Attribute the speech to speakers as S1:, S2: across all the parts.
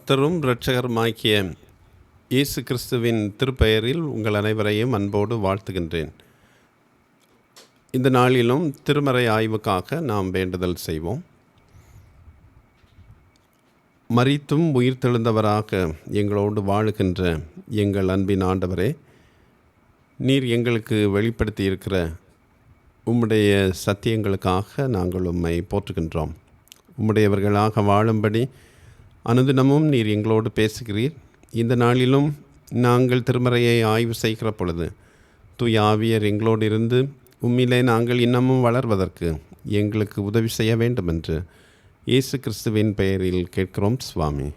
S1: கர்த்தரும் இரட்சகருமாகிய இயேசு கிறிஸ்துவின் திருப்பெயரில் உங்கள் அனைவரையும் அன்போடு வாழ்த்துகின்றேன். இந்த நாளிலும் திருமறை ஆய்வுக்காக நாம் வேண்டுதல் செய்வோம். மரித்தும் உயிர்த்தெழுந்தவராக எங்களோடு வாழுகின்ற எங்கள் அன்பின் ஆண்டவரே, நீர் எங்களுக்கு வெளிப்படுத்தி இருக்கிற உம்முடைய சத்தியங்களுக்காக நாங்கள் உம்மை போற்றுகின்றோம். உம்முடையவர்களாக வாழும்படி அனுதினமும் நீர் எங்களோடு பேசுகிறீர். இந்த நாளிலும் நாங்கள் திருமறையை ஆய்வு செய்கிற பொழுது தூய ஆவியர் எங்களோடு இருந்து உம்மிலே நாங்கள் இன்னமும் வளர்வதற்கு எங்களுக்கு உதவி செய்ய வேண்டும் என்று இயேசு கிறிஸ்துவின் பெயரில் கேட்கிறோம் சுவாமி.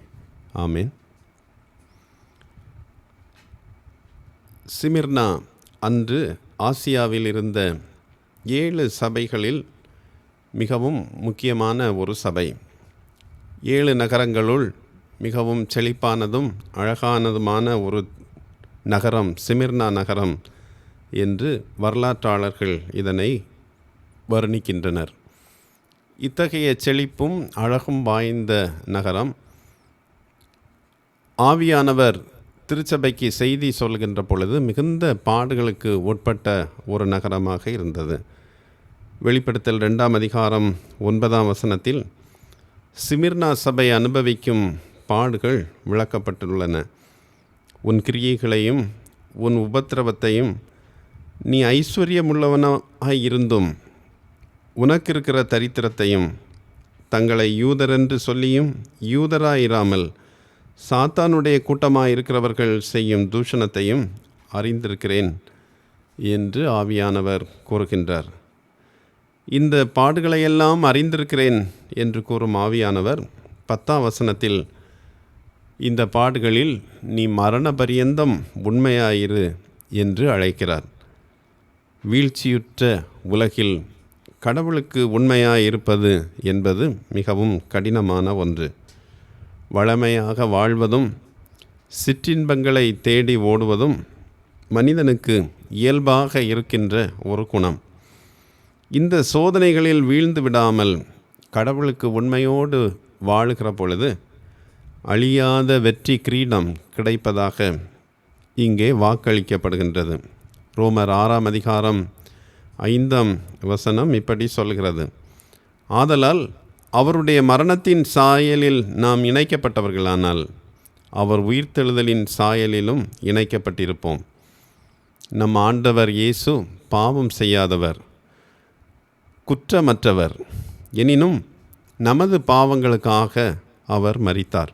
S1: ஆமேன். சிமிர்னா அன்று ஆசியாவில் இருந்த 7 சபைகளில் மிகவும் முக்கியமான ஒரு சபை. 7 நகரங்களுள் மிகவும் செழிப்பானதும் அழகானதுமான ஒரு நகரம் சிமிர்னா நகரம் என்று வரலாற்றாளர்கள் இதனை வர்ணிக்கின்றனர். இத்தகைய செழிப்பும் அழகும் வாய்ந்த நகரம் ஆவியானவர் திருச்சபைக்கு செய்தி சொல்கின்ற பொழுது மிகுந்த பாடுகளுக்கு உட்பட்ட ஒரு நகரமாக இருந்தது. வெளிப்படுத்தல் 2ஆம் அதிகாரம் 9ஆம் வசனத்தில் சிமிர்னா சபை அனுபவிக்கும் பாடுகள் விளக்கப்பட்டுள்ளன. உன் கிரியைகளையும் உன் உபத்திரவத்தையும் நீ ஐஸ்வர்யமுள்ளவனாக இருந்தும் உனக்கு இருக்கிற தரித்திரத்தையும் தங்களை யூதரென்று சொல்லியும் யூதராயிராமல் சாத்தானுடைய கூட்டமாயிருக்கிறவர்கள் செய்யும் தூஷணத்தையும் அறிந்திருக்கிறேன் என்று ஆவியானவர் கூறுகின்றார். இந்த பாடுகளையெல்லாம் அறிந்திருக்கிறேன் என்று கூறும் ஆவியானவர் 10ஆம் வசனத்தில் இந்த பாடுகளில் நீ மரண பரியந்தம் உண்மையாயிரு என்று அழைக்கிறார். வீழ்ச்சியுற்ற உலகில் கடவுளுக்கு உண்மையாயிருப்பது என்பது மிகவும் கடினமான ஒன்று. வளமையாக வாழ்வதும் சிற்றின்பங்களை தேடி ஓடுவதும் மனிதனுக்கு இயல்பாக இருக்கின்ற ஒரு குணம். இந்த சோதனைகளில் வீழ்ந்து விடாமல் கடவுளுக்கு உண்மையோடு வாழுகிற பொழுது அழியாத வெற்றி கிரீடம் கிடைப்பதாக இங்கே வாக்களிக்கப்படுகின்றது. ரோமர் 6ஆம் அதிகாரம் 5ஆம் வசனம் இப்படி சொல்கிறது: ஆதலால் அவருடைய மரணத்தின் சாயலில் நாம் இணைக்கப்பட்டவர்களானால் அவர் உயிர்த்தெழுதலின் சாயலிலும் இணைக்கப்பட்டிருப்போம். நம் ஆண்டவர் இயேசு பாவம் செய்யாதவர், குற்றமற்றவர். எனினும் நமது பாவங்களுக்காக அவர் மரித்தார்.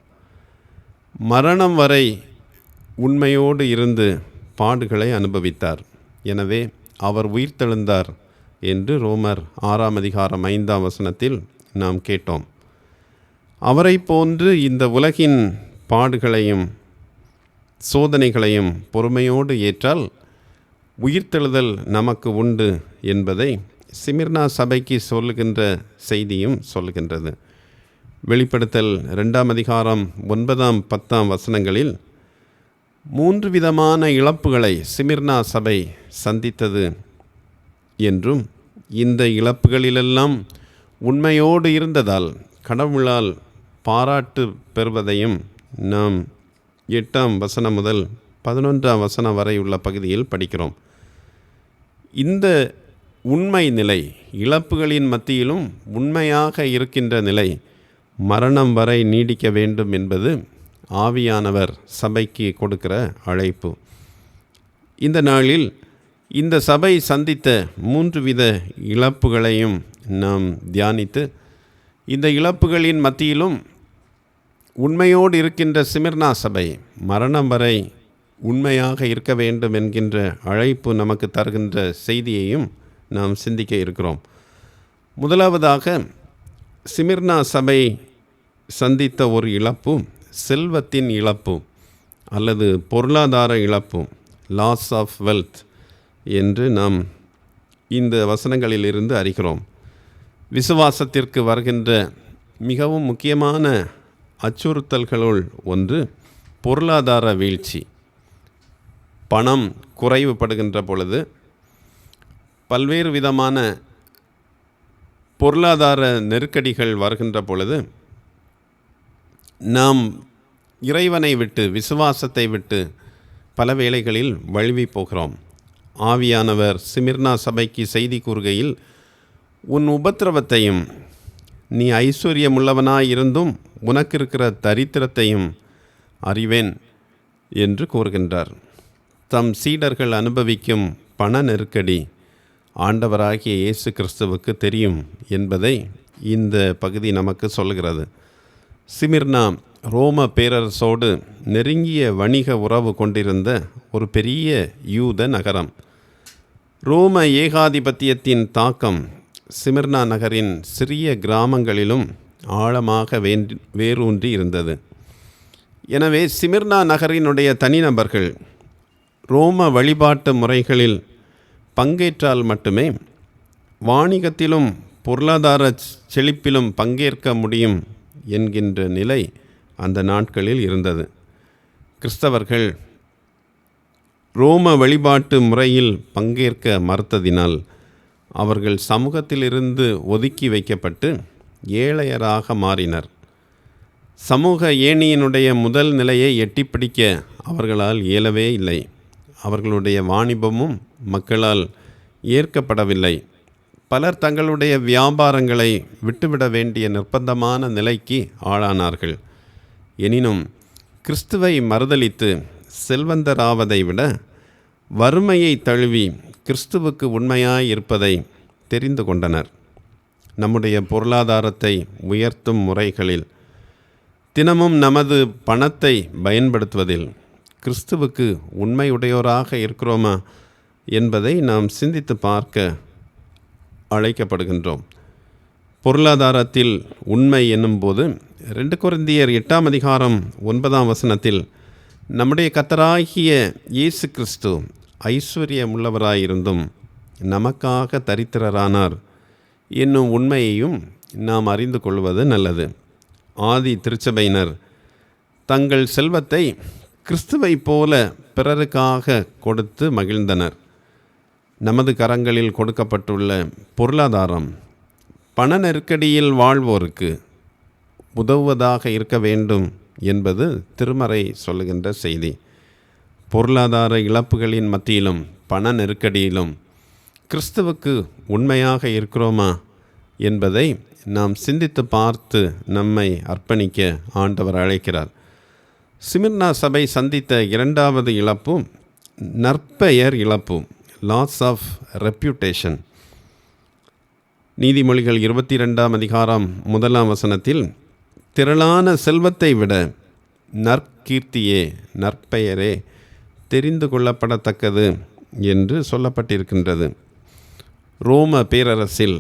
S1: மரணம் வரை உண்மையோடு இருந்து பாடுகளை அனுபவித்தார். எனவே அவர் உயிர்த்தெழுந்தார் என்று ரோமர் 6ஆம் அதிகாரம் 5ஆம் வசனத்தில் நாம் கேட்டோம். அவரை போன்று இந்த உலகின் பாடுகளையும் சோதனைகளையும் பொறுமையோடு ஏற்றால் உயிர்த்தெழுதல் நமக்கு உண்டு என்பதை சிமிர்னா சபைக்கு சொல்லுகின்ற செய்தியும் சொல்லுகின்றது. வெளிப்படுத்தல் 2ஆம் அதிகாரம் 9ஆம் 10ஆம் வசனங்களில் 3 விதமான இழப்புகளை சிமிர்னா சபை சந்தித்தது என்றும் இந்த இழப்புகளிலெல்லாம் உண்மையோடு இருந்ததால் கடவுளால் பாராட்டு பெறுவதையும் நாம் 8ஆம் வசனம் முதல் 11ஆம் வசனம் வரை உள்ள பகுதியில் படிக்கிறோம். இந்த உண்மை நிலை, இழப்புகளின் மத்தியிலும் உண்மையாக இருக்கின்ற நிலை மரணம் வரை நீடிக்க வேண்டும் என்பது ஆவியானவர் சபைக்கு கொடுக்கிற அழைப்பு. இந்த நாளில் இந்த சபை சந்தித்த 3 வித இழப்புகளையும் நாம் தியானித்து இந்த இழப்புகளின் மத்தியிலும் உண்மையோடு இருக்கின்ற சிமிர்னா சபை மரணம் வரை உண்மையாக இருக்க வேண்டும் என்கின்ற அழைப்பு நமக்கு தருகின்ற செய்தியையும் நாம் சிந்திக்க இருக்கிறோம். முதலாவதாக சிமிர்னா சபை சந்தித்த ஒரு இழப்பு செல்வத்தின் இழப்பு அல்லது பொருளாதார இழப்பு, லாஸ் ஆஃப் வெல்த் என்று நாம் இந்த வசனங்களிலிருந்து அறிகிறோம். விசுவாசத்திற்கு வருகின்ற மிகவும் முக்கியமான அச்சுறுத்தல்களுள் ஒன்று பொருளாதார வீழ்ச்சி. பணம் குறைவுபடுகின்ற பொழுது பல்வேறு விதமான பொருளாதார நெருக்கடிகள் வருகின்ற பொழுது நாம் இறைவனை விட்டு, விசுவாசத்தை விட்டு பல வேளைகளில் வழுவி போகிறோம். ஆவியானவர் சிமிர்னா சபைக்கு செய்தி கூறுகையில், உன் உபத்திரவத்தையும் நீ ஐஸ்வர்யமுள்ளவனாயிருந்தும் உனக்கு இருக்கிற தரித்திரத்தையும் அறிவேன் என்று கூறுகின்றார். தம் சீடர்கள் அனுபவிக்கும் பண நெருக்கடி ஆண்டவராகிய இயேசு கிறிஸ்துவுக்கு தெரியும் என்பதை இந்த பகுதி நமக்கு சொல்கிறது. சிமிர்னா ரோம பேரரசோடு நெருங்கிய வணிக உறவு கொண்டிருந்த ஒரு பெரிய யூத நகரம். ரோம ஏகாதிபத்தியத்தின் தாக்கம் சிமிர்னா நகரின் சிறிய கிராமங்களிலும் ஆழமாக வேரூன்றி இருந்தது. எனவே சிமிர்னா நகரினுடைய தனிநபர்கள் ரோம வழிபாட்டு முறைகளில் பங்கேற்றால் மட்டுமே வாணிகத்திலும் பொருளாதார செழிப்பிலும் பங்கேற்க முடியும் என்கின்ற நிலை அந்த நாட்களில் இருந்தது. கிறிஸ்தவர்கள் ரோம வழிபாட்டு முறையில் பங்கேற்க மறுத்ததினால் அவர்கள் சமூகத்திலிருந்து ஒதுக்கி வைக்கப்பட்டு ஏழையராக மாறினர். சமூக ஏணியினுடைய முதல் நிலையை எட்டிப்பிடிக்க அவர்களால் இயலவே இல்லை. அவர்களுடைய வாணிபமும் மக்களால் ஏற்கப்படவில்லை. பலர் தங்களுடைய வியாபாரங்களை விட்டுவிட வேண்டிய நிர்பந்தமான நிலைக்கு ஆளானார்கள். எனினும் கிறிஸ்துவை மறுதலித்து செல்வந்தராவதை விட வறுமையை தழுவி கிறிஸ்துவுக்கு உண்மையாயிருப்பதை தெரிந்து கொண்டனர். நம்முடைய பொருளாதாரத்தை உயர்த்தும் முறைகளில், தினமும் நமது பணத்தை பயன்படுத்துவதில் கிறிஸ்துவுக்கு உண்மையுடையோராக இருக்கிறோமா என்பதை நாம் சிந்தித்து பார்க்க அழைக்கப்படுகின்றோம். பொருளாதாரத்தில் உண்மை என்னும்போது 2 கொரிந்தியர் 8:9 நம்முடைய கர்த்தராகிய இயேசு கிறிஸ்து ஐஸ்வர்யமுள்ளவராயிருந்தும் நமக்காக தரித்திரரானார் என்னும் உண்மையையும் நாம் அறிந்து கொள்வது நல்லது. ஆதி திருச்சபையினர் தங்கள் செல்வத்தை கிறிஸ்துவை போல பிறருக்காக கொடுத்து மகிழ்ந்தனர். நமது கரங்களில் கொடுக்கப்பட்டுள்ள பொருளாதாரம் பண நெருக்கடியில் வாழ்வோருக்கு உதவுவதாக இருக்க வேண்டும் என்பது திருமறை சொல்லுகின்ற செய்தி. பொருளாதார இழப்புகளின் மத்தியிலும் பண நெருக்கடியிலும் கிறிஸ்துவுக்கு உண்மையாக இருக்கிறோமா என்பதை நாம் சிந்தித்து பார்த்து நம்மை அர்ப்பணிக்க ஆண்டவர் அழைக்கிறார். சிமிர்னா சபை சந்தித்த 2வது இழப்பு நற்பெயர் இழப்பு, லாஸ் ஆஃப் ரெப்யூட்டேஷன். நீதிமொழிகள் 22:1 திரளான செல்வத்தை விட நற்கீர்த்தியே, நற்பெயரே தெரிந்து கொள்ளப்படத்தக்கது என்று சொல்லப்பட்டிருக்கின்றது. ரோம பேரரசில்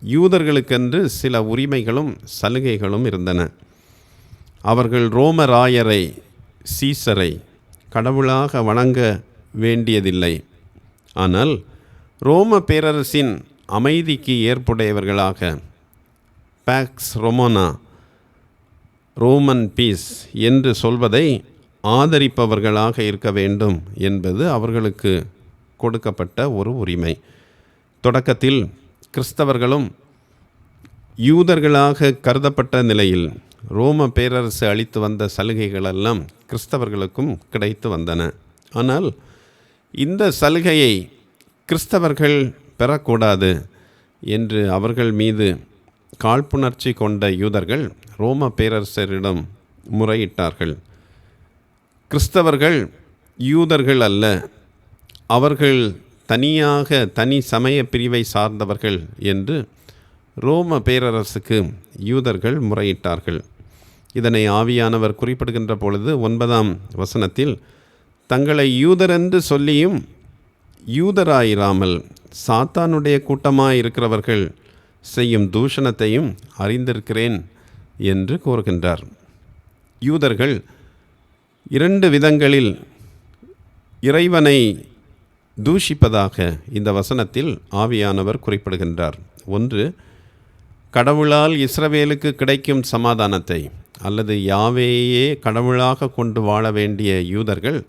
S1: யூதர்களுக்கென்று சில உரிமைகளும் சலுகைகளும் இருந்தன. அவர்கள் ரோம ராயரை, சீசரை கடவுளாக வணங்க வேண்டியதில்லை. ஆனால் ரோம பேரரசின் அமைதிக்கு ஏற்புடையவர்களாக, பாக்ஸ் ரொமோனா, ரோமன் பீஸ் என்று சொல்வதை ஆதரிப்பவர்களாக இருக்க வேண்டும் என்பது அவர்களுக்கு கொடுக்கப்பட்ட ஒரு உரிமை. தொடக்கத்தில் கிறிஸ்தவர்களும் யூதர்களாக கருதப்பட்ட நிலையில் ரோம பேரரசு அளித்து வந்த சலுகைகளெல்லாம் கிறிஸ்தவர்களுக்கும் கிடைத்து வந்தன. ஆனால் இந்த சலுகையை கிறிஸ்தவர்கள் பெறக்கூடாது என்று அவர்கள் மீது காழ்ப்புணர்ச்சி கொண்ட யூதர்கள் ரோம பேரரசரிடம் முறையிட்டார்கள். கிறிஸ்தவர்கள் யூதர்கள் அல்ல, அவர்கள் தனியாக தனி சமய பிரிவை சார்ந்தவர்கள் என்று ரோம பேரரசுக்கு யூதர்கள் முறையிட்டார்கள். இதனை ஆவியானவர் குறிப்பிடுகின்ற பொழுது 9 தங்களை யூதரென்று சொல்லியும் யூதராயிராமல் சாத்தானுடைய கூட்டமாயிருக்கிறவர்கள் செய்யும் தூஷணத்தையும் அறிந்திருக்கிறேன் என்று கூறுகின்றார். யூதர்கள் 2 விதங்களில் இறைவனை தூஷிப்பதாக இந்த வசனத்தில் ஆவியானவர் குறிப்பிடுகின்றார். ஒன்று, கடவுளால் இஸ்ரவேலுக்கு கிடைக்கும் சமாதானத்தை அல்லது யாவேயே கடவுளாக கொண்டு வாழ வேண்டிய யூதர்கள்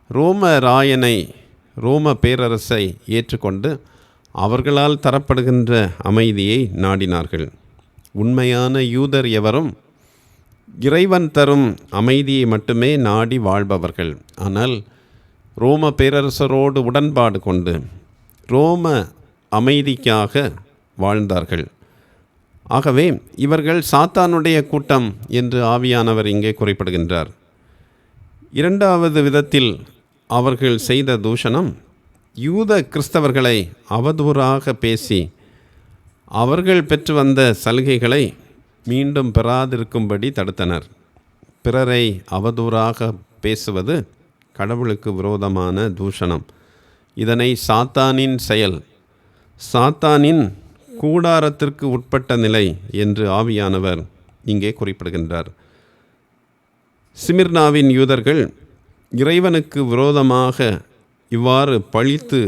S1: ரோம ராயனை, ரோம பேரரசை ஏற்றுக்கொண்டு அவர்களால் தரப்படுகின்ற அமைதியை நாடினார்கள். உண்மையான யூதர் எவரும் இறைவன் தரும் அமைதியை மட்டுமே நாடி வாழ்பவர்கள். ஆனால் ரோம பேரரசரோடு உடன்பாடு கொண்டு ரோம அமைதிக்காக வாழ்ந்தார்கள். ஆகவே இவர்கள் சாத்தானுடைய கூட்டம் என்று ஆவியானவர் இங்கே குறிப்பிடுகின்றார். இரண்டாவது விதத்தில் அவர்கள் செய்த தூஷணம், யூத கிறிஸ்தவர்களை அவதூறாக பேசி அவர்கள் பெற்று வந்த சலுகைகளை மீண்டும் பெறாதிருக்கும்படி தடுத்தனர். பிறரை அவதூறாக பேசுவது கடவுளுக்கு விரோதமான தூஷணம். இதனை சாத்தானின் செயல், சாத்தானின் கூடாரத்திற்கு உட்பட்ட நிலை என்று ஆவியானவர் இங்கே குறிப்பிடுகின்றார். சிமிர்னாவின் யூதர்கள் இறைவனுக்கு விரோதமாக இவ்வாறு பழித்து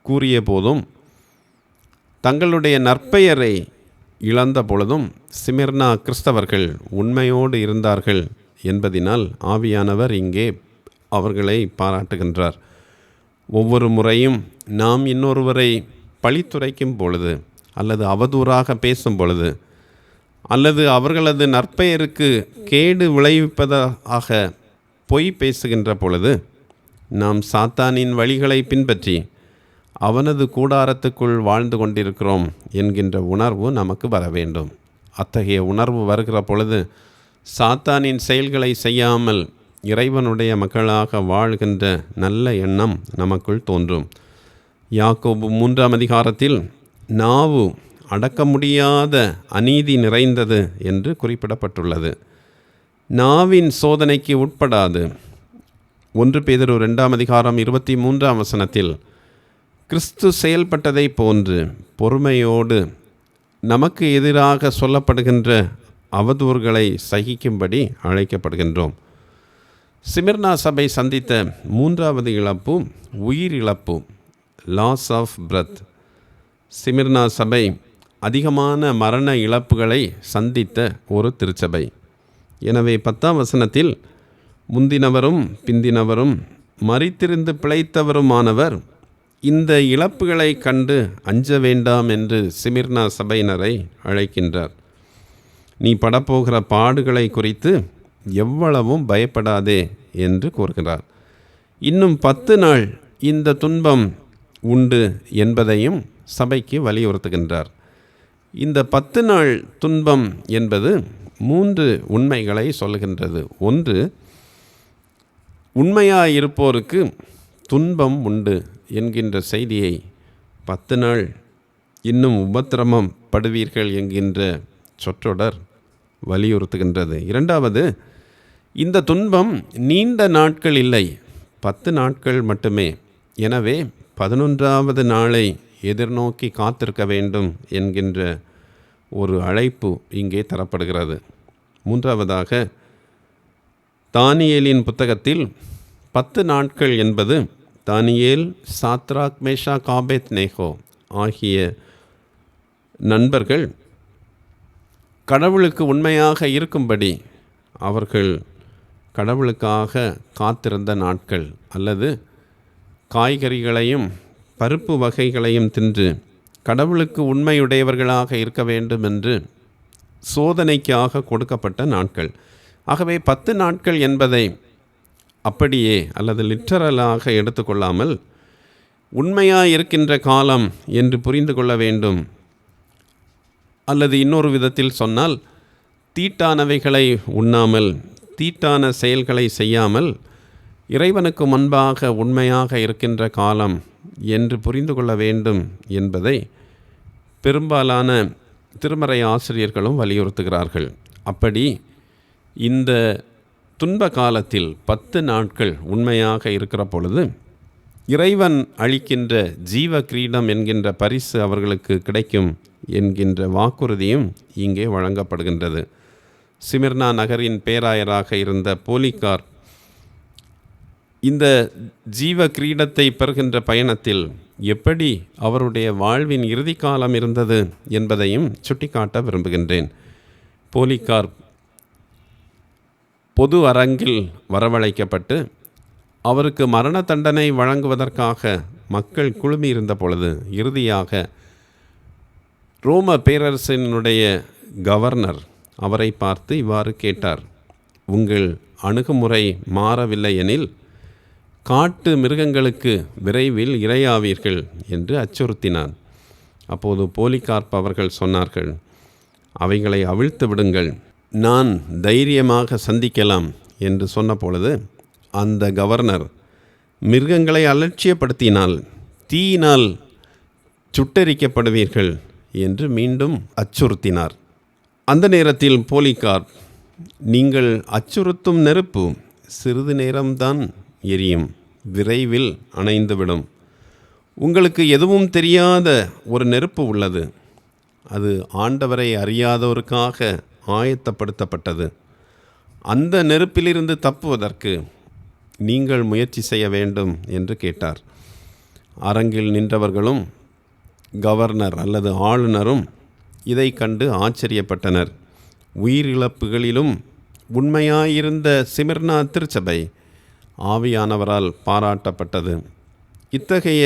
S1: கூறிய போதும் தங்களுடைய நற்பெயரை இழந்த பொழுதும் சிமிர்னா கிறிஸ்தவர்கள் உண்மையோடு இருந்தார்கள் என்பதினால் ஆவியானவர் இங்கே அவர்களை பாராட்டுகின்றார். ஒவ்வொரு முறையும் நாம் இன்னொருவரை பழித்துரைக்கும் பொழுது அல்லது அவதூறாக பேசும் பொழுது அல்லது அவர்களது நற்பெயருக்கு கேடு விளைவிப்பதாக பொய் பேசுகின்ற பொழுது நாம் சாத்தானின் வழிகளை பின்பற்றி அவனது கூடாரத்துக்குள் வாழ்ந்து கொண்டிருக்கிறோம் என்கின்ற உணர்வு நமக்கு வர வேண்டும். அத்தகைய உணர்வு வருகிற பொழுது சாத்தானின் செயல்களை செய்யாமல் இறைவனுடைய மக்களாக வாழ்கின்ற நல்ல எண்ணம் நமக்குள் தோன்றும். யாக்கோபு 3ஆம் அதிகாரத்தில் நாவு அடக்க முடியாத அநீதி நிறைந்தது என்று குறிப்பிடப்பட்டுள்ளது. நாவின் சோதனைக்கு உட்படாது. 1 பேதுரு 2ஆம் அதிகாரம் 23ஆம் வசனத்தில் கிறிஸ்து செயல்பட்டதை போன்று பொறுமையோடு நமக்கு எதிராக சொல்லப்படுகின்ற அவதூறுகளை சகிக்கும்படி அழைக்கப்படுகின்றோம். சிமிர்னா சபை சந்தித்த 3வது இழப்பு உயிர் இழப்பு, லாஸ் ஆஃப் பிரெத். சிமிர்னா சபை அதிகமான மரண இழப்புகளை சந்தித்த ஒரு திருச்சபை. எனவே 10ஆம் வசனத்தில் முந்தினவரும் பிந்தினவரும் மரித்திருந்து பிழைத்தவருமானவர் இந்த இழப்புகளை கண்டு அஞ்ச வேண்டாம் என்று சிமிர்னா சபையினரை அழைக்கின்றார். நீ படப்போகிற பாடுகளை குறித்து எவ்வளவும் பயப்படாதே என்று கூறுகிறார். இன்னும் 10 நாள் இந்த துன்பம் உண்டு என்பதையும் சபைக்கு வலியுறுத்துகின்றார். இந்த 10 நாள் துன்பம் என்பது 3 உண்மைகளை சொல்கின்றது. ஒன்று, உண்மையாயிருப்போருக்கு துன்பம் உண்டு என்கின்ற செய்தியை 10 நாள் இன்னும் உபத்திரமம் படுவீர்கள் என்கின்ற சொற்றொடர் வலியுறுத்துகின்றது. இரண்டாவது, இந்த துன்பம் நீண்ட நாட்கள் இல்லை, 10 நாட்கள் மட்டுமே. எனவே 11வது நாளை எதிர்நோக்கி காத்திருக்க வேண்டும் என்கின்ற ஒரு அழைப்பு இங்கே தரப்படுகிறது. மூன்றாவதாக, தானியேலின் புத்தகத்தில் 10 நாட்கள் என்பது தானியேல், சாத்ராக், மேஷாக், ஆபேத்நேகோ ஆகிய நண்பர்கள் கடவுளுக்கு உண்மையாக இருக்கும்படி அவர்கள் கடவுளுக்காக காத்திருந்த நாட்கள், அல்லது காய்கறிகளையும் பருப்பு வகைகளையும் தின்று கடவுளுக்கு உண்மையுடையவர்களாக இருக்க வேண்டும் என்று சோதனைக்காக கொடுக்கப்பட்ட நாட்கள். ஆகவே 10 நாட்கள் என்பதை அப்படியே அல்லது லிட்டரலாக எடுத்துக்கொள்ளாமல் உண்மையாக இருக்கின்ற காலம் என்று புரிந்து கொள்ள வேண்டும். அல்லது இன்னொரு விதத்தில் சொன்னால், தீட்டானவைகளை உண்ணாமல் தீட்டான செயல்களை செய்யாமல் இறைவனுக்கு முன்பாக உண்மையாக இருக்கின்ற காலம் என்று புரிந்து கொள்ள வேண்டும் என்பதை பெரும்பாலான திருமறை ஆசிரியர்களும் வலியுறுத்துகிறார்கள். அப்படி இந்த துன்ப காலத்தில் 10 நாட்கள் உண்மையாக இருக்கிற பொழுது இறைவன் அளிக்கின்ற ஜீவ கிரீடம் என்கின்ற பரிசு அவர்களுக்கு கிடைக்கும் என்கின்ற வாக்குறுதியும் இங்கே வழங்கப்படுகின்றது. சிமிர்னா நகரின் பேராயராக இருந்த போலிகார்ப் இந்த ஜீவ கிரீடத்தை பெறுகின்ற பயணத்தில் எப்படி அவருடைய வாழ்வின் இறுதி காலம் இருந்தது என்பதையும் சுட்டிக்காட்ட விரும்புகின்றேன். போலிகார்ப் பொது அரங்கில் வரவழைக்கப்பட்டு அவருக்கு மரண தண்டனை வழங்குவதற்காக மக்கள் குழுமியிருந்த பொழுது இறுதியாக ரோம பேரரசினுடைய கவர்னர் அவரை பார்த்து இவ்வாறு கேட்டார், உங்கள் அணுகுமுறை மாறவில்லை எனில் காட்டு மிருகங்களுக்கு விரைவில் இரையாவீர்கள் என்று அச்சுறுத்தினார். அப்போது போலிகார்ப் அவர்கள் சொன்னார்கள், அவைகளை அவிழ்த்து விடுங்கள், நான் தைரியமாக சந்திக்கலாம் என்று சொன்ன பொழுது அந்த கவர்னர் மிருகங்களை அலட்சியப்படுத்தினால் தீயினால் சுட்டெரிக்கப்படுவீர்கள் என்று மீண்டும் அச்சுறுத்தினார். அந்த நேரத்தில் போலிகார்ப், நீங்கள் அச்சுறுத்தும் நெருப்பு சிறிது நேரம்தான் எரியும், விரைவில் அணைந்துவிடும். உங்களுக்கு எதுவும் தெரியாத ஒரு நெருப்பு உள்ளது, அது ஆண்டவரை அறியாதோருக்காக ஆயத்தப்படுத்தப்பட்டது. அந்த நெருப்பிலிருந்து தப்புவதற்கு நீங்கள் முயற்சி செய்ய வேண்டும் என்று கேட்டார். அரங்கில் நின்றவர்களும் கவர்னர் அல்லது ஆளுநரும் இதை கண்டு ஆச்சரியப்பட்டனர். உயிரிழப்புகளிலும் உண்மையாயிருந்த சிமிர்னா திருச்சபை ஆவியானவரால் பாராட்டப்பட்டது. இத்தகைய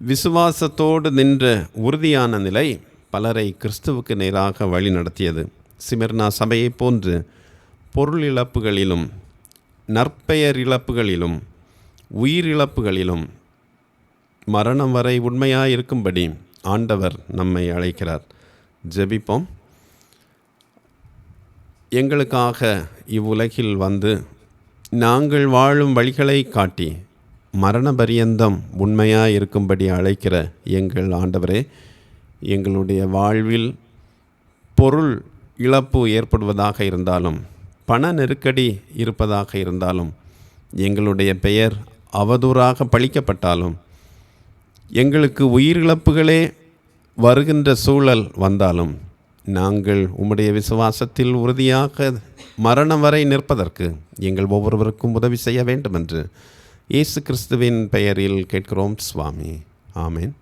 S1: விசுவாசத்தோடு நின்ற உறுதியான நிலை பலரை கிறிஸ்துவுக்கு நேராக வழி நடத்தியது. சிமிர்னா சபையை போன்று பொருள் இழப்புகளிலும் நற்பெயர் இழப்புகளிலும் உயிரிழப்புகளிலும் மரணம் வரை உண்மையாயிருக்கும்படி ஆண்டவர் நம்மை அழைக்கிறார். ஜெபிப்போம். எங்களுக்காக இவ்வுலகில் வந்து நாங்கள் வாழும் வழிகளை காட்டி மரண பரியந்தம் உண்மையாயிருக்கும்படி அழைக்கிற எங்கள் ஆண்டவரே, எங்களுடைய வாழ்வில் பொருள் இழப்பு ஏற்படுவதாக இருந்தாலும், பண நெருக்கடி இருப்பதாக இருந்தாலும், எங்களுடைய பெயர் அவதூறாக பழிக்கப்பட்டாலும், எங்களுக்கு உயிரிழப்புகளே வருகின்ற சூழல் வந்தாலும், நாங்கள் உம்முடைய விசுவாசத்தில் உறுதியாக மரணம் வரை நிற்பதற்கு எங்கள் ஒவ்வொருவருக்கும் உதவி செய்ய வேண்டும் என்று இயேசு கிறிஸ்துவின் பெயரில் கேட்கிறோம் சுவாமி. ஆமேன்.